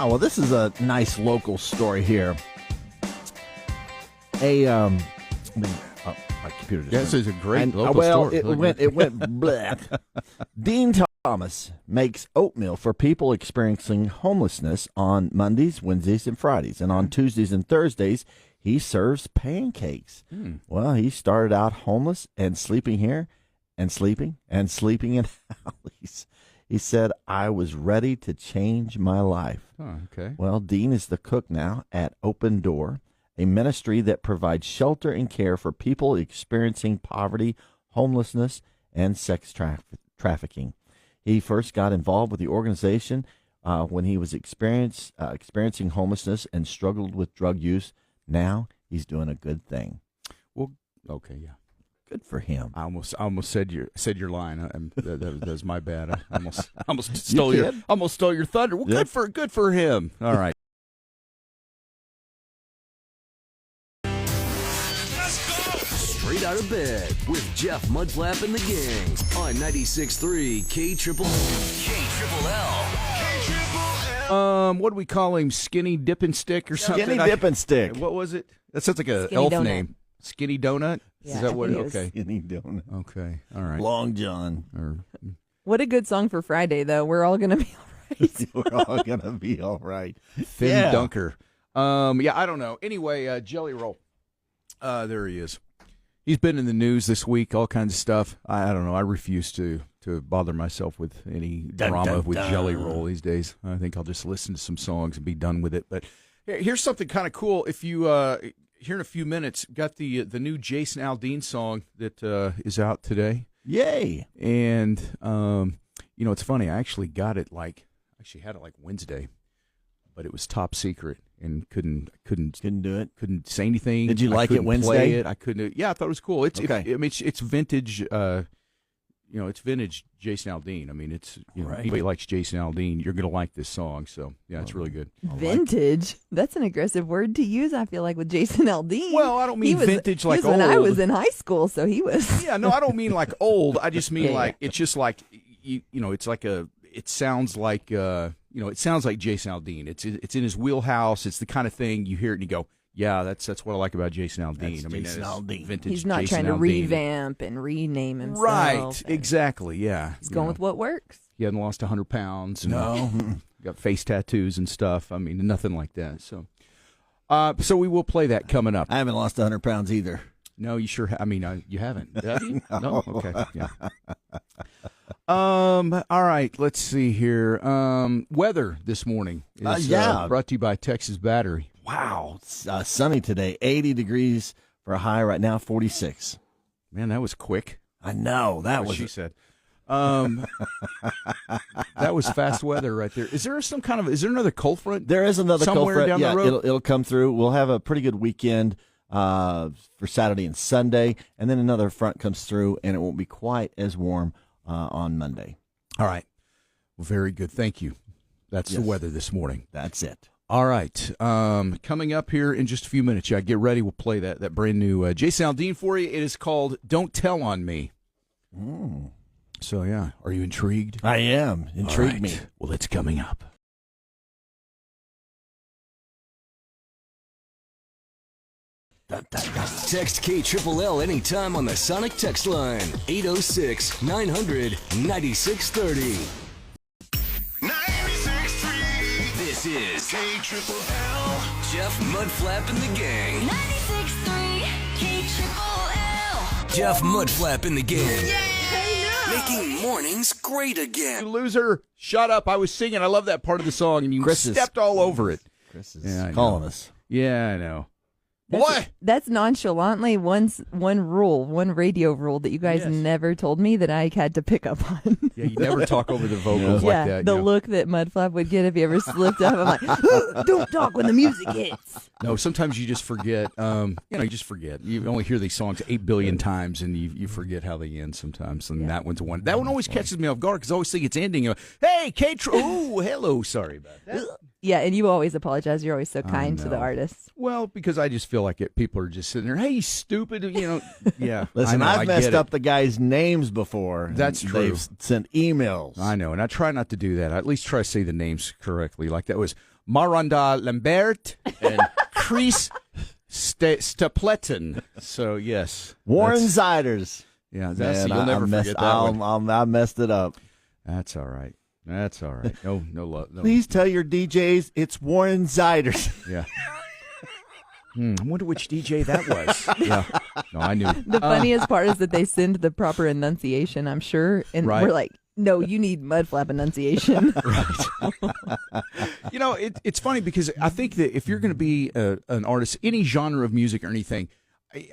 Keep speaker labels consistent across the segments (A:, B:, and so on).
A: Yeah, well, this is a nice local story here. My computer just
B: This is a great local
A: story.
B: story.
A: It went black. Dean Thomas makes oatmeal for people experiencing homelessness on Mondays, Wednesdays, and Fridays. And on Tuesdays and Thursdays, he serves pancakes. Well, he started out homeless and sleeping here and sleeping in alleys. He said, I was ready to change my life.
B: Oh, okay.
A: Well, Dean is the cook now at Open Door, a ministry that provides shelter and care for people experiencing poverty, homelessness, and sex trafficking. He first got involved with the organization when he was experiencing homelessness and struggled with drug use. Now he's doing a good thing.
B: Well, okay, yeah.
A: Good for him.
B: I almost said your line. That was my bad. I almost stole your thunder. Well, good for him. All right.
C: Straight out of bed with Jeff Mudflap and the gang on 96.3 KLLL.
B: What do we call him? Skinny Dippin' Stick or something?
A: Skinny Dippin' Stick.
B: What was it? That sounds like a
D: Skinny
B: elf
D: donut.
B: name. Skinny Donut?
D: Yeah,
B: Is that what?
D: okay.
A: Skinny Donut.
B: Okay. All right.
A: Long John.
D: What a good song for Friday, though. We're all going to be all right.
A: We're all going to be all right.
B: Thin Dunker. I don't know. Anyway, Jelly Roll. There he is. He's been in the news this week, all kinds of stuff. I don't know. I refuse to bother myself with any drama with Jelly Roll these days. I think I'll just listen to some songs and be done with it. But here's something kind of cool. If you here in a few minutes, got the new Jason Aldean song that is out today.
A: Yay!
B: And it's funny. I actually got it had it Wednesday, but it was top secret and couldn't
A: do it.
B: Couldn't say anything.
A: Did you like it Wednesday?
B: Play it. I couldn't. Yeah, I thought it was cool. It's
A: okay.
B: It's vintage. It's vintage Jason Aldean. I mean, it's
A: Right.
B: anybody likes Jason Aldean, you're gonna like this song. So yeah, it's really good.
D: Vintage? That's an aggressive word to use, I feel like, with Jason Aldean.
B: Well, I don't mean vintage
D: he was
B: old.
D: when I was in high school, so he was.
B: Yeah, no, I don't mean like old. I just mean
D: Yeah.
B: it's just like it's like it sounds like it sounds like Jason Aldean. It's in his wheelhouse. It's the kind of thing you hear it and you go, yeah, that's what I like about Jason Aldean.
A: That's Jason Aldean.
B: Vintage.
D: He's not
B: Jason
D: trying to
B: Aldean.
D: revamp and rename himself.
B: Right, exactly, yeah.
D: He's going with what works.
B: He hadn't lost 100 pounds. And
A: No.
B: got face tattoos and stuff. I mean, nothing like that. So we will play that coming up.
A: I haven't lost 100 pounds either.
B: No, you sure? You haven't. Have you? No. Okay. Yeah. All right. Let's see here. Weather this morning is brought to you by Texas Battery.
A: Wow. It's sunny today. 80 degrees for a high right now, 46.
B: Man, that was quick.
A: I know. That
B: What
A: was
B: she said. That was fast weather right there. Is there another cold front?
A: There is another cold
B: somewhere
A: front.
B: down
A: Yeah,
B: the road?
A: it'll come through. We'll have a pretty good weekend for Saturday and Sunday, and then another front comes through, and it won't be quite as warm on Monday.
B: All right. Well, very good. Thank you. That's the weather this morning.
A: That's it.
B: All right. Coming up here in just a few minutes, get ready. We'll play that brand new Jason Aldean for you. It is called "Don't Tell on Me." So yeah, are you intrigued?
A: I am. Intrigued me.
B: Well, it's coming up.
C: Text KLLL anytime on the Sonic text line 806-900-9630. 96.3. This is KLLL. Jeff Mudflap and the gang.
E: 96.3 KLLL.
C: Jeff Mudflap and the gang. Making mornings great
B: You
C: again.
B: loser! Shut up! I was singing. I love that part of the song, and you stepped all over it.
A: Chris is
B: Yeah, I
A: calling
B: know.
A: us.
B: Yeah, I know.
D: That's nonchalantly one radio rule that you guys never told me that I had to pick up on.
B: Yeah, you never talk over the vocals like that.
D: The look that Mudflap would get if he ever slipped up. I'm like, don't talk when the music hits.
B: No, sometimes you just forget. You just forget. You only hear these songs 8 billion times, and you forget how they end sometimes. And that one's one. That one always catches me off guard because I always think it's ending. Hey, oh, hello. Sorry about that.
D: Yeah, and you always apologize. You're always so kind to the artists.
B: Well, because I just feel like people are just sitting there, hey, stupid, yeah.
A: Listen,
B: I know,
A: I've messed up the guys' names before.
B: That's
A: and
B: true.
A: They've sent emails.
B: I know, and I try not to do that. I at least try to say the names correctly. Like that was Miranda Lambert and Chris Stapleton. So, yes.
A: Warren Ziders.
B: Yeah,
A: Man,
B: you'll never forget that one.
A: I messed it up.
B: That's all right. That's all right. No love. No.
A: Please tell your DJs it's Warren Ziders.
B: Yeah. I wonder which DJ that was. Yeah. No, I knew.
D: The funniest part is that they send the proper enunciation, I'm sure. And
B: Right.
D: we're like, no, you need Mudflap enunciation.
B: You know, it's funny because I think that if you're going to be an artist, any genre of music or anything,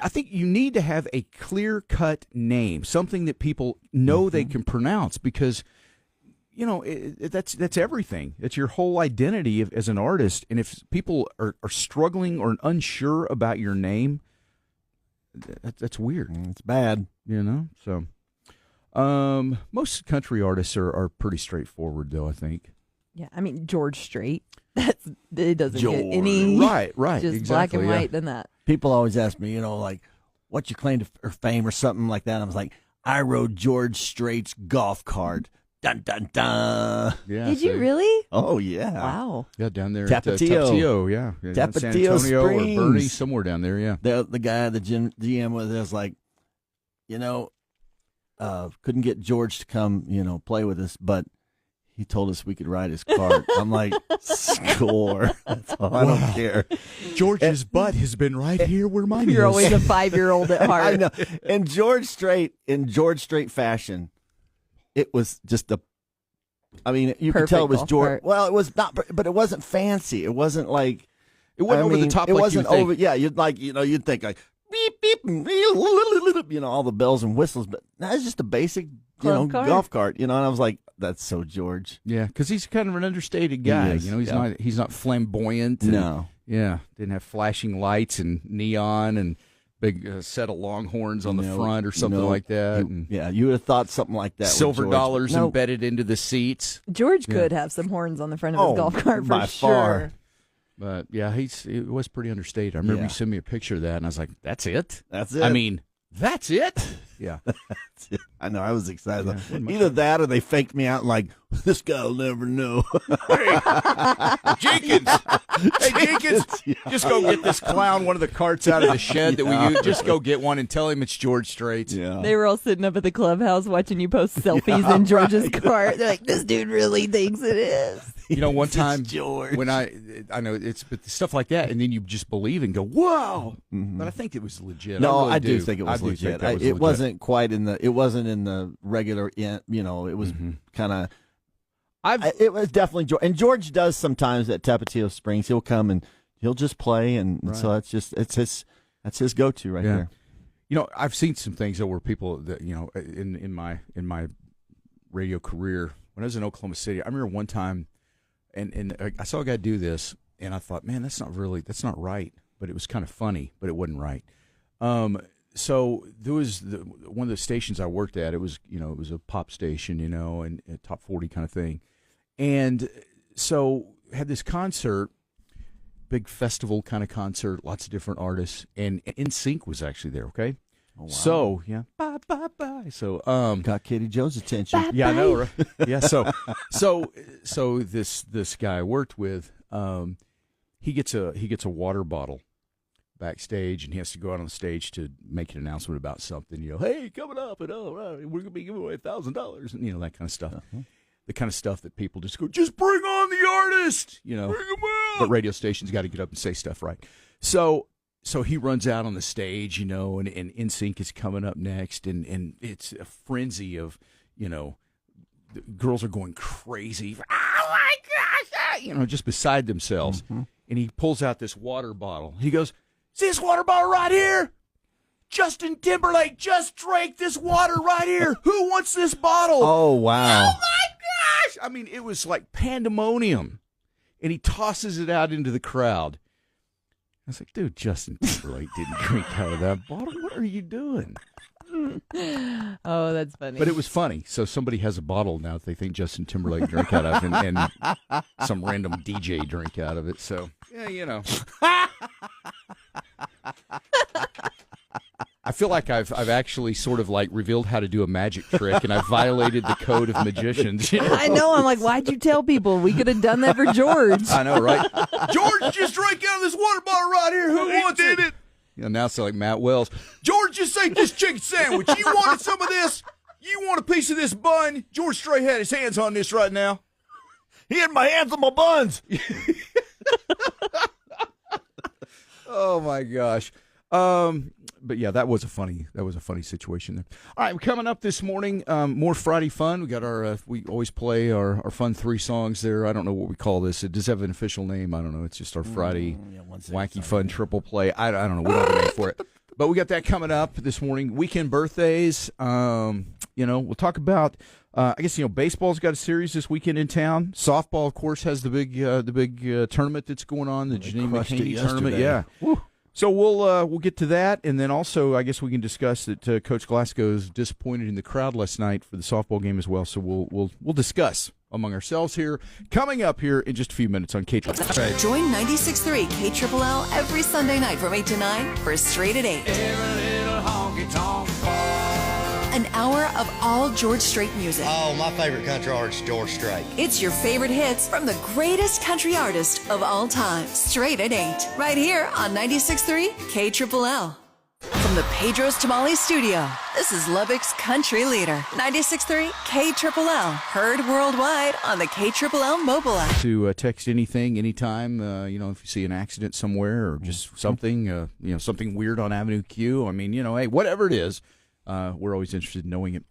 B: I think you need to have a clear-cut name, something that people know they can pronounce, because you know that's everything. It's your whole identity as an artist. And if people are struggling or unsure about your name, that's weird.
A: It's bad.
B: You know, so most country artists are pretty straightforward, though, I think.
D: Yeah, I mean, George Strait. It doesn't get any
B: right,
D: just
B: exactly,
D: black and white than that.
A: People always ask me, like, what's your claim to fame or something like that. I was like, I rode George Strait's golf cart. Dun, dun, dun.
B: Yeah.
D: Did you really?
A: Oh, yeah.
D: Wow.
B: Yeah, down there
A: Tapatio.
B: at Tapatio, yeah.
A: Tapatio
B: San Antonio
A: Springs.
B: or Bernie, somewhere down there, yeah.
A: The guy, the GM was like, couldn't get George to come, play with us, but he told us we could ride his cart. I'm like, score. That's all. I don't care.
B: George's butt has been right here where mine is.
D: You're always a 5-year-old at heart.
A: I know. And George Strait, in George Strait fashion, it was just you
D: Perfect
A: could tell it was
D: golf
A: George.
D: cart.
A: Well, it was not, but it wasn't fancy. It wasn't like,
B: It wasn't over the top
A: It
B: like
A: wasn't
B: you think.
A: over. Yeah, you'd think like beep beep, all the bells and whistles. But that's just a basic,
D: Club cart.
A: golf cart. And I was like, that's so George.
B: Yeah, because he's kind of an understated guy.
A: is,
B: He's not flamboyant. And,
A: No.
B: Yeah, didn't have flashing lights and neon and big set of longhorns on the front or something like that.
A: You would have thought something like that. with
B: Silver
A: George.
B: dollars
A: Nope.
B: embedded into the seats.
D: George could have some horns on the front of
A: Oh,
D: his golf cart for
A: by
D: sure.
A: far.
B: But yeah, it was pretty understated. I remember
A: Yeah.
B: you sent me a picture of that, and I was like, "That's it."
A: That's it.
B: I mean, that's it. Yeah.
A: I know. I was excited.
B: Yeah, wasn't much
A: Either that or they faked me out like, this guy will never know.
B: Jenkins, hey Jenkins, just go get this clown one of the carts out of the shed that we use. Just go get one and tell him it's George Strait's.
A: Yeah.
D: They were all sitting up at the clubhouse watching you post selfies in George's cart. They're like, this dude really thinks it is.
B: You know, one time
A: George.
B: when I know but stuff like that, and then you just believe and go, "Whoa!" But I think it was legit.
A: No,
B: really
A: I do think it was
B: I do
A: legit.
B: think that was
A: It
B: legit.
A: wasn't quite in the. It wasn't in the regular. It was kind of. It was definitely George, and George does sometimes at Tapatio Springs. He'll come and he'll just play, and so that's his go-to right there.
B: You know, I've seen some things though where people that in my radio career when I was in Oklahoma City, I remember one time, and I saw a guy do this, and I thought, man, that's not right. But it was kind of funny, but it wasn't right. So there was one of the stations I worked at. It was a pop station, and a top 40 kind of thing, and so had this concert, big festival kind of concert, lots of different artists, and NSYNC was actually there. Okay,
A: Oh, wow.
B: so yeah, bye bye bye. So
A: Got Katie Joe's attention.
B: yeah, I know, right? Yeah, so this guy I worked with, he gets a water bottle backstage, and he has to go out on the stage to make an announcement about something. Hey, coming up, and we're gonna be giving away $1,000, and that kind of stuff. The kind of stuff that people just go, just bring on the artist, bring them out. But radio stations got to get up and say stuff, right? So he runs out on the stage, and NSYNC is coming up next, and it's a frenzy of, the girls are going crazy. Oh my gosh, just beside themselves. And he pulls out this water bottle. He goes, see this water bottle right here? Justin Timberlake just drank this water right here. Who wants this bottle?
A: Oh, wow.
B: Oh my gosh! I mean, it was like pandemonium. And he tosses it out into the crowd. I was like, dude, Justin Timberlake didn't drink out of that bottle. What are you doing?
D: Oh, that's funny.
B: But it was funny. So somebody has a bottle now that they think Justin Timberlake drank out of, and some random DJ drank out of it. So, yeah, I I feel like I've actually sort of like revealed how to do a magic trick, and I've violated the code of magicians.
D: I know. I'm like, why'd you tell people? We could have done that for George.
B: I know, right? George just drank out of this water bottle right here. Who wants it? Now it's like Matt Wells. George just ate this chicken sandwich. You wanted some of this? You want a piece of this bun? George Strait had his hands on this right now.
A: He had my hands on my buns.
B: Oh my gosh. But yeah, that was a funny situation there. All right, coming up this morning, more Friday fun. We got our we always play our fun 3 songs there. I don't know what we call this. It does have an official name. I don't know. It's just our Friday wacky fun triple play. I don't know. We don't have a name for it. But we got that coming up this morning. Weekend birthdays. We'll talk about. I guess baseball's got a series this weekend in town. Softball, of course, has the big tournament that's going on, the Janine McHaney tournament. Yeah. Woo. So we'll get to that, and then also I guess we can discuss that Coach Glasgow's disappointed in the crowd last night for the softball game as well. So we'll discuss among ourselves here coming up here in just a few minutes on KLLL.
E: Join 96.3 KLLL every Sunday night from 8 to 9 for Straight at 8.
F: Every little honky-tonk bar.
E: An hour of all George Strait music.
G: Oh, my favorite country artist, George Strait.
E: It's your favorite hits from the greatest country artist of all time. Straight at 8. Right here on 96.3 KLLL. From the Pedro's Tamale Studio, this is Lubbock's country leader. 96.3 KLLL. Heard worldwide on the KLLL mobile app.
B: To text anything, anytime, if you see an accident somewhere or just something, something weird on Avenue Q. I mean, hey, whatever it is. We're always interested in knowing it.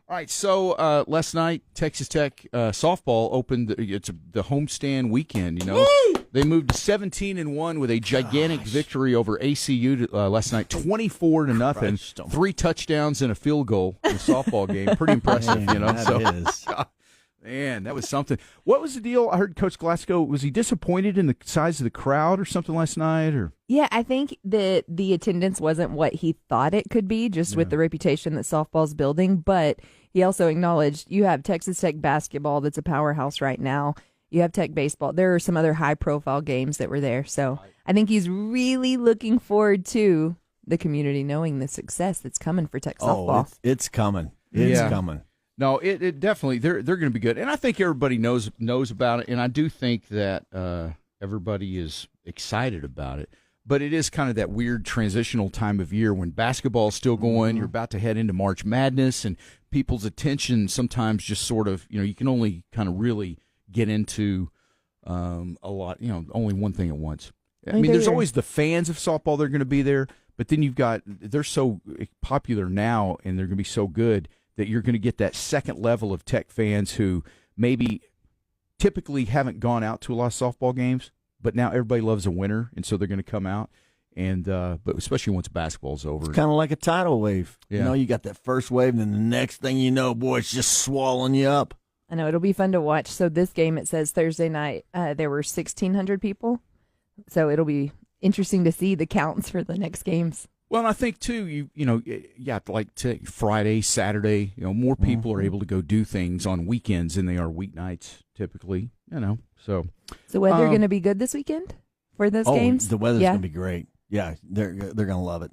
B: All right, so last night, Texas Tech softball opened. It's the homestand weekend.
A: Woo!
B: They moved 17-1 with a gigantic victory over ACU last night, 24-0, 3 touchdowns and a field goal in the softball game. Pretty impressive,
A: That is.
B: Man, that was something. What was the deal? I heard Coach Glasgow, was he disappointed in the size of the crowd or something last night? Or
D: Yeah, I think that the attendance wasn't what he thought it could be, just with the reputation that softball's building. But he also acknowledged you have Texas Tech basketball that's a powerhouse right now. You have Tech baseball. There are some other high-profile games that were there. So I think he's really looking forward to the community knowing the success that's coming for Tech softball.
A: It's coming. It's coming.
B: No, it definitely they're going to be good, and I think everybody knows about it, and I do think that everybody is excited about it. But it is kind of that weird transitional time of year when basketball is still going. You're about to head into March Madness, and people's attention sometimes just sort of you can only kind of really get into a lot. Only one thing at once. I mean, there's always the fans of softball. They're going to be there, but then they're so popular now, and they're going to be so good that you're going to get that second level of Tech fans who maybe typically haven't gone out to a lot of softball games, but now everybody loves a winner, and so they're going to come out. And but especially once basketball's over,
A: It's kind of like a tidal wave.
B: Yeah.
A: You got that first wave, and then the next thing you know, boy, it's just swallowing you up.
D: I know, it'll be fun to watch. So this game, it says Thursday night, there were 1,600 people. So it'll be interesting to see the counts for the next games.
B: Well, and I think too, Friday, Saturday, more people are able to go do things on weekends than they are weeknights typically. So.
D: So weather going to be good this weekend for those games?
A: The weather's going to be great. Yeah, they're going to love it.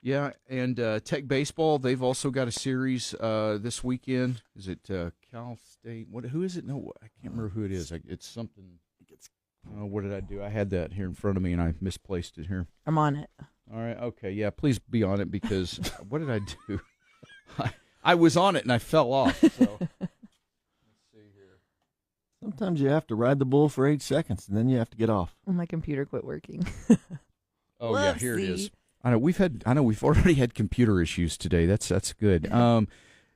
B: Yeah, and Tech baseball, they've also got a series this weekend. Is it Cal State? Who is it? No, I can't remember who it is. It's something. What did I do? I had that here in front of me, and I misplaced it here.
D: I'm on it.
B: All right, okay, yeah, please be on it because what did I do? I was on it and I fell off. So let's see here.
A: Sometimes you have to ride the bull for 8 seconds, and then you have to get off.
D: Oh, my computer quit working.
B: Oh yeah, here it is. I know we've already had computer issues today. That's good. Riding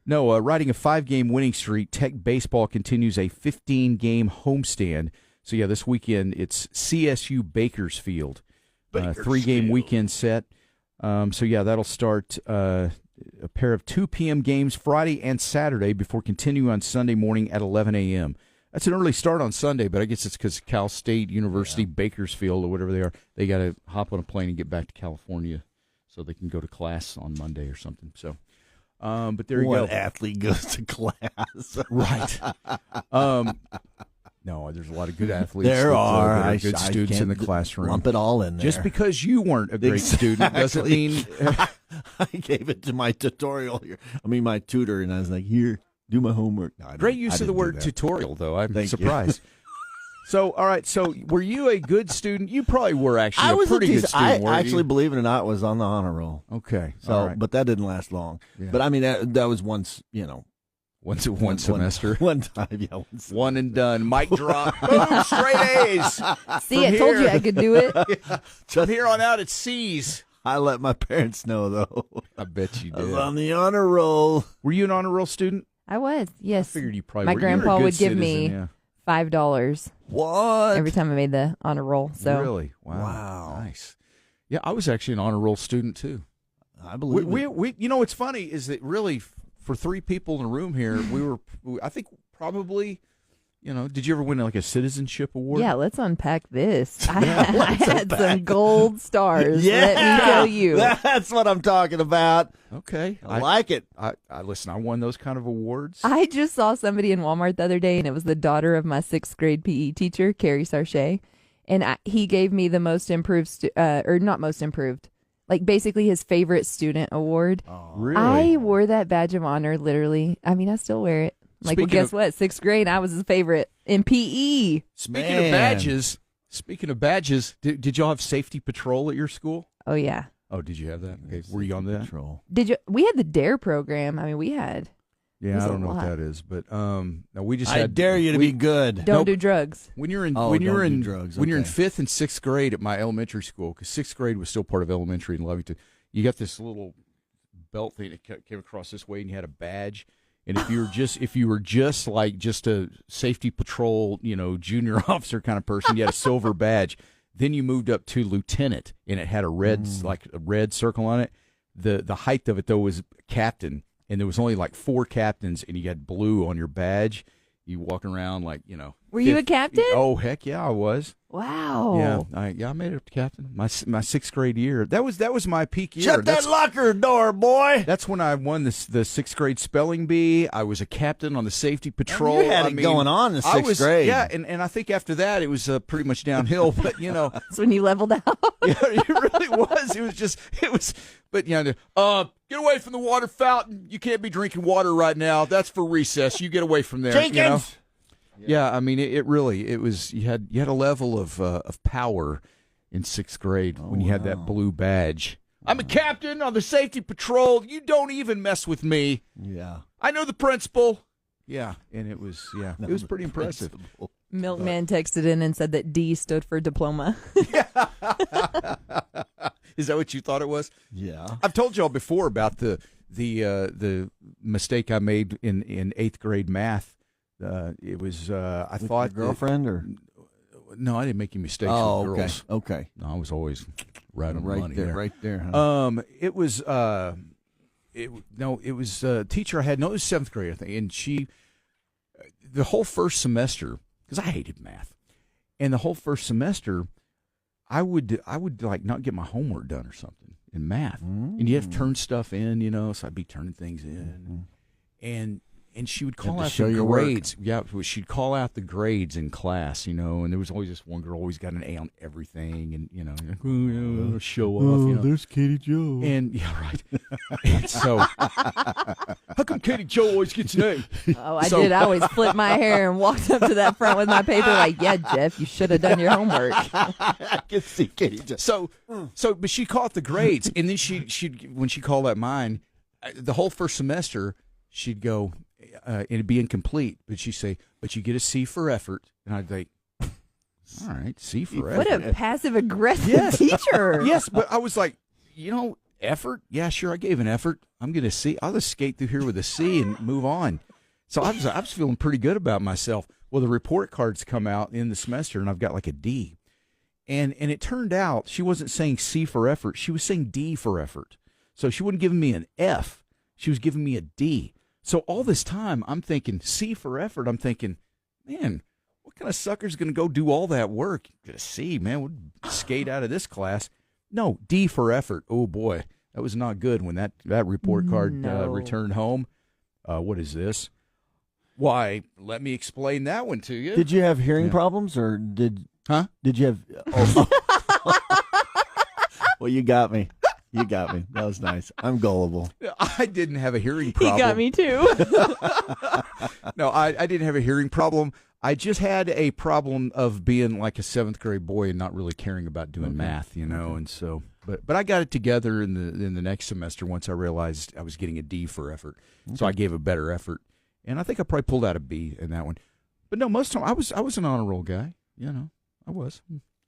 B: a 5-game winning streak, Tech baseball continues a 15-game homestand. So yeah, this weekend it's CSU Bakersfield. 3-game weekend set. That'll start a pair of 2 p.m. games Friday and Saturday before continuing on Sunday morning at 11 a.m. That's an early start on Sunday, but I guess it's because Cal State University, Bakersfield, or whatever they are, they got to hop on a plane and get back to California so they can go to class on Monday or something. So, but there you go.
A: What athlete goes to class?
B: Right. No, there's a lot of good athletes.
A: There are.
B: That are good students in the classroom.
A: Lump it all in there.
B: Just because you weren't a great student doesn't mean
A: I gave it to my tutorial here. My tutor, and I was like, "Here, do my homework." No,
B: Great use of the word tutorial, though. I'm surprised. So, all right. So, were you a good student? You probably were actually a pretty good student.
A: I actually, believe it or not, was on the honor roll.
B: Okay.
A: So,
B: all right.
A: but that didn't last long.
B: Yeah.
A: But that was once,
B: one semester.
A: One time, yeah.
B: One and done. Mic drop. Boom, straight A's.
D: See, I told you I could do it.
B: From here on out, it's C's.
A: I let my parents know, though.
B: I bet you
A: I was
B: did.
A: on the honor roll.
B: Were you an honor roll student?
D: I was, yes.
B: I figured you probably
D: My
B: were. You were a
D: grandpa
B: good
D: would give
B: citizen,
D: me
B: yeah.
D: $5
A: What?
D: every time I made the honor roll. So
B: Really? Wow. Nice. Yeah, I was actually an honor roll student, too.
A: I believe it.
B: We what's funny is that really, for three people in a room here, I think probably, did you ever win like a citizenship award?
D: yeah, let's unpack this. I had some gold stars. Let me tell you.
A: That's what I'm talking about.
B: Okay.
A: I like it.
B: I listen, I won those kind of awards.
D: I just saw somebody in Walmart the other day, and it was the daughter of my 6th grade PE teacher, Carrie Sarche, and he gave me the most improved, or not most improved, like basically his favorite student award.
B: Oh, really?
D: I wore that badge of honor, literally. I still wear it. Like, well, guess what? 6th grade, I was his favorite in PE.
B: Speaking of badges, did y'all have safety patrol at your school?
D: Oh, yeah.
B: Oh, did you have that? Okay. Were you on that?
A: Patrol.
D: We had the DARE program. We had.
B: Yeah,
D: There's
B: I
D: a
B: don't know what
D: lot.
B: that is, but no, we just
A: I
B: had.
A: dare you to be good.
D: Don't do drugs.
B: When you're in
A: don't do drugs,
B: when you're in
A: okay.
B: 5th and 6th grade at my elementary school, because 6th grade was still part of elementary in Lovington, you got this little belt thing that came across this way, and you had a badge. And if you were just a safety patrol, junior officer kind of person, you had a silver badge. Then you moved up to lieutenant, and it had a red circle on it. The height of it though was captain, and there was only like 4 captains, and you had blue on your badge. You walking around like
D: Were you a captain?
B: Oh heck yeah, I was.
D: Wow.
B: Yeah, I made it up to captain. My 6th grade year. That was my peak year.
A: Shut that locker door, boy.
B: That's when I won the 6th grade spelling bee. I was a captain on the safety patrol.
A: You had it going on in 6th grade.
B: Yeah, and I think after that it was pretty much downhill. But
D: That's when you leveled out.
B: yeah, it really was. But get away from the water fountain. You can't be drinking water right now. That's for recess. You get away from there.
A: Jenkins.
B: Yeah, it really was. You had a level of power in 6th grade when you had that blue badge. I'm a captain on the safety patrol. You don't even mess with me.
A: Yeah.
B: I know the principal. Yeah, and it was it was pretty impressive.
D: Milkman texted in and said that D stood for diploma.
B: Is that what you thought it was?
A: Yeah.
B: I've told y'all before about the mistake I made in 8th grade math. It was I
A: With
B: thought
A: your girlfriend or
B: no, I didn't make any mistakes
A: oh,
B: with girls.
A: Okay.
B: No, I was always right on the money
A: there.
B: there.
A: Right there. Huh?
B: It was it was a teacher I had. No, it was 7th grade, I think, and she the whole first semester because I hated math, and the whole first semester I would like not get my homework done or something in math, and you have to turn stuff in, so I'd be turning things in, and she would call out
A: show
B: the
A: your work.
B: grades. Yeah, she'd call out the grades in class, and there was always this one girl always got an A on everything, and show off.
A: There's Katie Joe.
B: And yeah, right. And so, how come Katie Joe always gets an A?
D: Oh, I did. I always flipped my hair and walked up to that front with my paper like, yeah, Jeff, you should have done your homework.
A: I can see Katie Joe.
B: But she called the grades, and then she'd when she called out mine, the whole first semester, she'd go, and it'd be incomplete, but she'd say, but you get a C for effort. And I'd think, all right, C for effort.
D: What a passive-aggressive teacher.
B: Yes, but I was like, effort? Yeah, sure, I gave an effort. I'm going to C. I'll just skate through here with a C and move on. So I was feeling pretty good about myself. Well, the report cards come out in the semester, and I've got like a D. And it turned out she wasn't saying C for effort. She was saying D for effort. So she wasn't giving me an F. She was giving me a D. So all this time, I'm thinking C for effort. I'm thinking, man, what kind of sucker's going to go do all that work? Get a C, man. We'll skate out of this class. No, D for effort. Oh, boy. That was not good when that report card returned home. What is this? Why, let me explain that one to you.
A: Did you have hearing problems or did you have? Oh. Well, you got me. You got me. That was nice. I'm gullible.
B: I didn't have a hearing problem.
D: He got me too.
B: No, I didn't have a hearing problem. I just had a problem of being like a 7th grade boy and not really caring about doing math, and so, but I got it together in the next semester once I realized I was getting a D for effort, so I gave a better effort, and I think I probably pulled out a B in that one. But no, most of the time I was an honor roll guy, I was.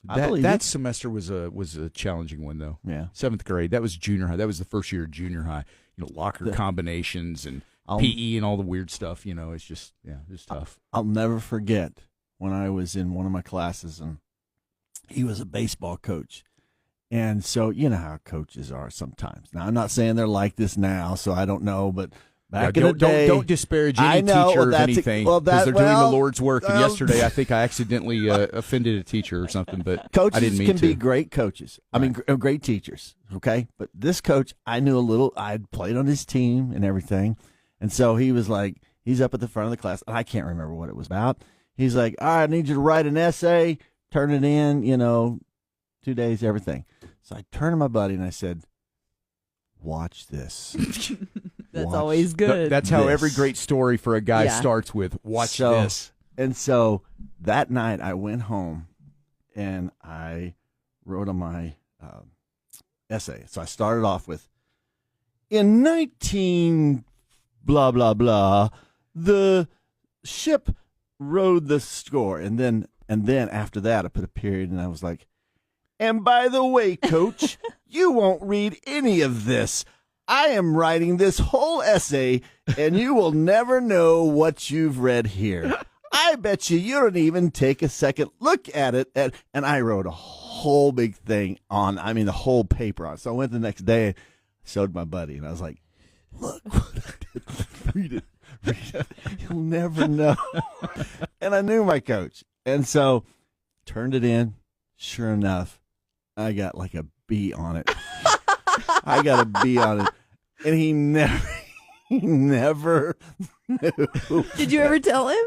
B: That semester was a challenging one though.
A: Yeah,
B: 7th grade. That was junior high. That was the first year of junior high. Locker combinations and PE and all the weird stuff. It's just it's tough.
A: I'll never forget when I was in one of my classes and he was a baseball coach, and so you know how coaches are sometimes. Now I'm not saying they're like this now, so I don't know, but. Back in the day,
B: don't disparage any teacher of anything because they're doing the Lord's work. And yesterday, I think I accidentally offended a teacher or something, but
A: coaches
B: I didn't mean
A: can
B: to.
A: be great coaches. I mean, great teachers. Okay, but this coach, I knew a little. I'd played on his team and everything, and so he was like, he's up at the front of the class, and I can't remember what it was about. He's like, all right, I need you to write an essay, turn it in, 2 days, everything. So I turned to my buddy and I said, watch this.
D: That's always good.
B: That's how every great story for a guy starts with, watch this.
A: And so that night I went home and I wrote on my essay. So I started off with, in 19 blah, blah, blah, the ship rode the score. And then after that I put a period and I was like, and by the way, coach, you won't read any of this. I am writing this whole essay, and you will never know what you've read here. I bet you don't even take a second look at it. And I wrote a whole big thing the whole paper on it. So I went the next day and showed my buddy, and I was like, look what I did. Read it. You'll never know. And I knew my coach. And so turned it in. Sure enough, I got like a B on it. I got a B on it, and he never knew.
D: Did you ever tell him?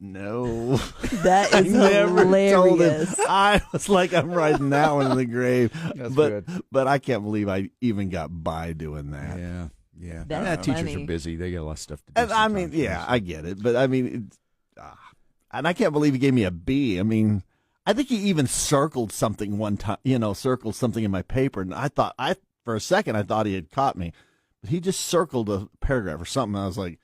A: No.
D: That is hilarious.
A: I was like, I'm writing that one in the grave.
B: That's good.
A: But I can't believe I even got by doing that.
B: Yeah.
D: That's
B: teachers
D: funny.
B: are busy. They got a lot of stuff to do.
A: And I mean, I get it, but I mean, and I can't believe he gave me a B. I mean, I think he even circled something one time, circled something in my paper. And for a second, I thought he had caught me. But he just circled a paragraph or something. I was like,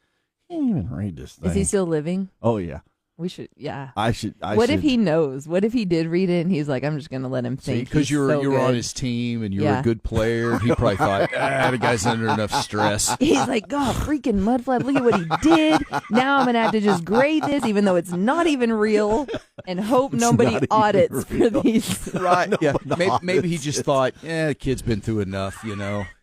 A: he didn't even read this thing.
D: Is he still living?
A: Oh, yeah.
D: We should, yeah.
A: I should.
D: What if he knows? What if he did read it and he's like, I'm just going to let him think?
B: Because you were on his team and you were a good player. He probably thought, the guy's under enough stress.
D: He's like, God, freaking Mudflap, look at what he did. Now I'm going to have to just grade this, even though it's not even real, and hope nobody audits for these.
B: Right. Yeah. Maybe he just thought, the kid's been through enough,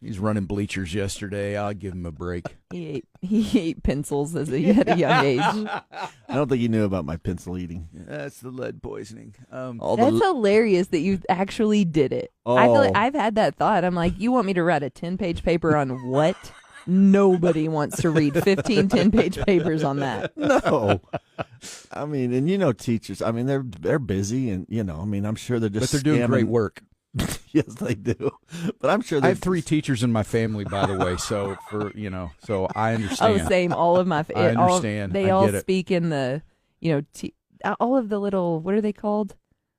B: He's running bleachers yesterday. I'll give him a break.
D: He ate pencils at a young age.
A: I don't think he knew about my pencil eating.
B: That's the lead poisoning.
D: That's hilarious that you actually did it. I feel like I've had that thought. I'm like, you want me to write a 10-page paper on what? Nobody wants to read 15 10-page papers on that.
A: No. I mean, and teachers, I mean, they're busy and, I'm sure they're just
B: But they're doing great work.
A: Yes, they do. But I'm sure
B: I have 3 teachers in my family, by the way. So so I understand.
D: Oh, same. All of my.
B: I understand.
D: They
B: I
D: all
B: get it.
D: speak in the, all of the little. What are they called?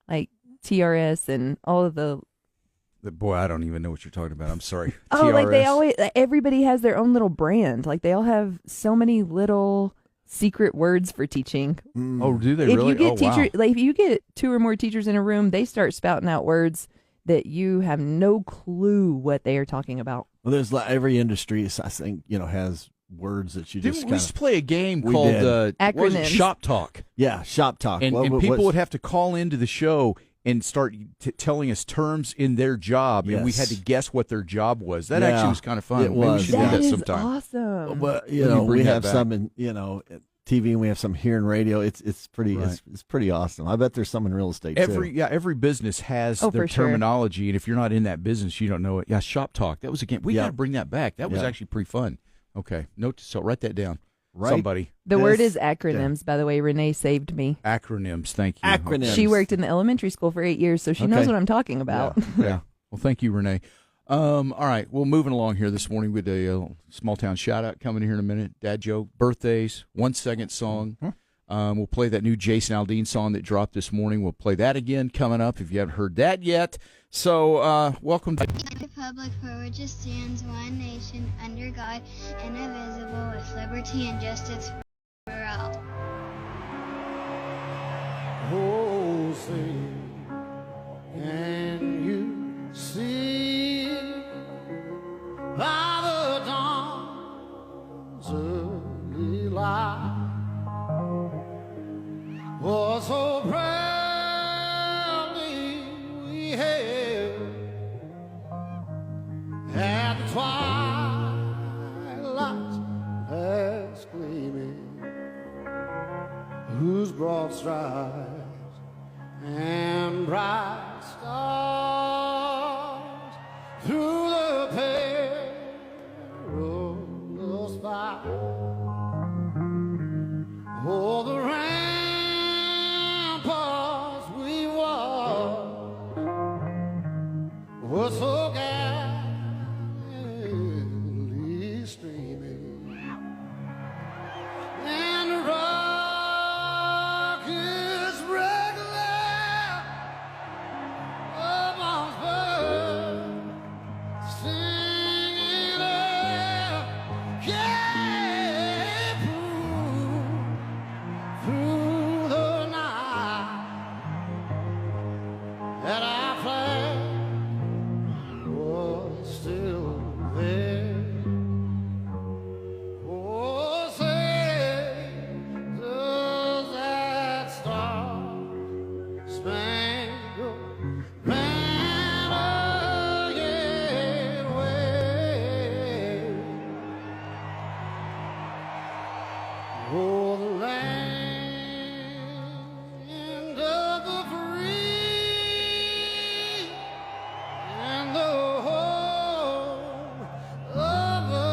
D: Like TRS and all of the.
B: Boy, I don't even know what you're talking about. I'm sorry.
D: Oh,
B: TRS.
D: like they always. Everybody has their own little brand. Like they all have so many little secret words for teaching.
B: Oh, do they really?
D: If you get if you get 2 or more teachers in a room, they start spouting out words that you have no clue what they are talking about.
A: Well, there's every industry, I think, has words that you just
B: we used to play a game called
D: acronyms.
B: Shop Talk.
A: Yeah, Shop Talk.
B: And people would have to call into the show and start telling us terms in their job, and we had to guess what their job was. That actually was kind of fun.
A: It
B: Maybe we should do that
D: is
B: sometime.
D: Awesome.
A: But
B: Bring
A: we
B: that
A: have
B: back.
A: some in TV, and we have some here in radio. It's pretty
B: Right.
A: it's pretty awesome. I bet there's some in real estate too.
B: Every business has
D: Oh,
B: their
D: for sure.
B: terminology, and if you're not in that business, you don't know it. Yeah, Shop Talk. That was a game. We got to bring that back. That was actually pretty fun. Okay, so write that down.
A: Right.
B: Somebody.
D: The word is acronyms, by the way. Renee saved me.
B: Acronyms. Thank you.
A: Acronyms.
D: She worked in the elementary school for 8 years, so she knows what I'm talking about.
B: Yeah. Well, thank you, Renee. All right. Well, moving along here this morning with a small town shout out coming here in a minute. Dad joke, birthdays, 1 second song. We'll play that new Jason Aldean song that dropped this morning. We'll play that again coming up if you haven't heard that yet. So, welcome to
H: The republic for which it stands, one nation, under God, indivisible, with liberty and justice for all.
F: Oh, say, can you see by the dawn's early light what so proudly we hailed at the twilight's last gleaming, whose broad stripes and bright stars through the perilous fight. Oh, the ramparts we walked were so gallantly streaming, and the rockets regular amongst birds singing out, yeah, through the night, that our flag was still there. Oh, say, does that star-spangled banner yet wave? Oh, the land of the free and the home of the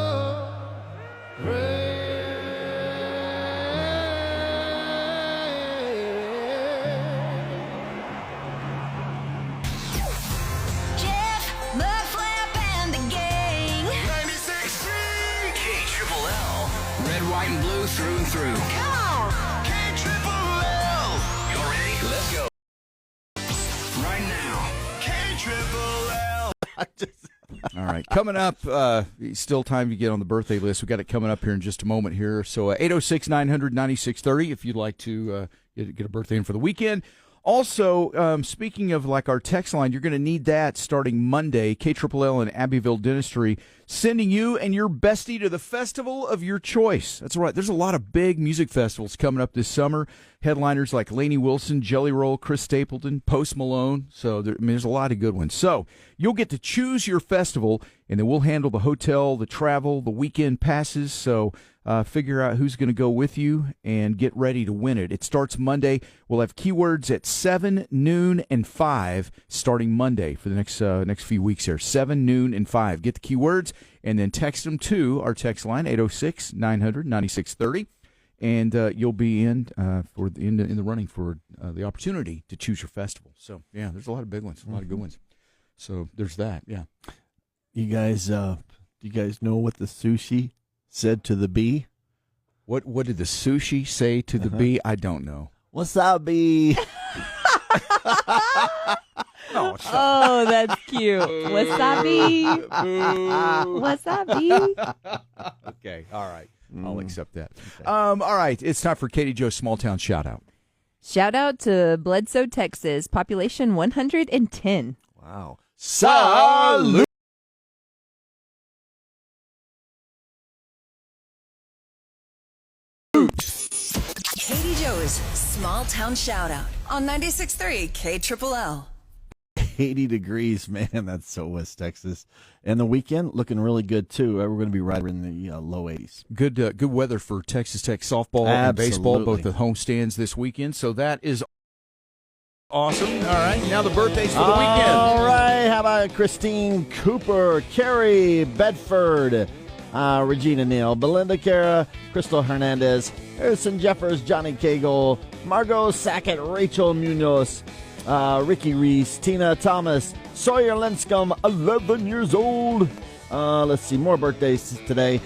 E: Jeff, Mudflap and the Gang.
C: 96.3 KLLL. Red, white, and blue through and through.
E: Come on.
C: KLLL. You ready? Let's go. Right now. KLLL.
B: All right. Coming up, still time to get on the birthday list. We've got it coming up here in just a moment here. So 806-900-9630 if you'd like to get a birthday in for the weekend. Also, speaking of like our text line, you're going to need that starting Monday. KLLL and Abbeville Dentistry sending you and your bestie to the festival of your choice. That's right. There's a lot of big music festivals coming up this summer. Headliners like Lainey Wilson, Jelly Roll, Chris Stapleton, Post Malone. So there's a lot of good ones. So you'll get to choose your festival, and then we'll handle the hotel, the travel, the weekend passes. So figure out who's going to go with you and get ready to win it. It starts Monday. We'll have keywords at 7, noon, and 5 starting Monday for the next few weeks here. 7, noon, and 5. Get the keywords and then text them to our text line, 806-900-9630. And you'll be in the running for the opportunity to choose your festival. So, yeah, there's a lot of big ones, a lot of good ones. So there's that, yeah.
A: You guys know what the sushi said to the bee?
B: What did the sushi say to the bee? I don't know.
A: Wasabi.
D: Oh, that's cute. Wasabi. Wasabi.
B: Okay, all right. I'll accept that. Okay. All right, it's time for Katie Joe's Small Town Shout Out.
D: Shout out to Bledsoe, Texas, population 110.
A: Wow.
B: Salute.
E: Katie Joe's Small Town Shout Out on 96.3 KLLL.
A: 80 degrees, man. That's so West Texas. And the weekend looking really good, too. We're going to be right in the low 80s.
B: Good weather for Texas Tech softball and baseball, both the home stands this weekend. So that is awesome. All right, now the birthdays for the weekend.
A: All right, how about Christine Cooper, Carrie Bedford, Regina Neal, Belinda Cara, Crystal Hernandez, Harrison Jeffers, Johnny Cagle, Margot Sackett, Rachel Munoz, Ricky Reese, Tina Thomas, Sawyer Linscomb, 11 years old. Let's see, more birthdays today.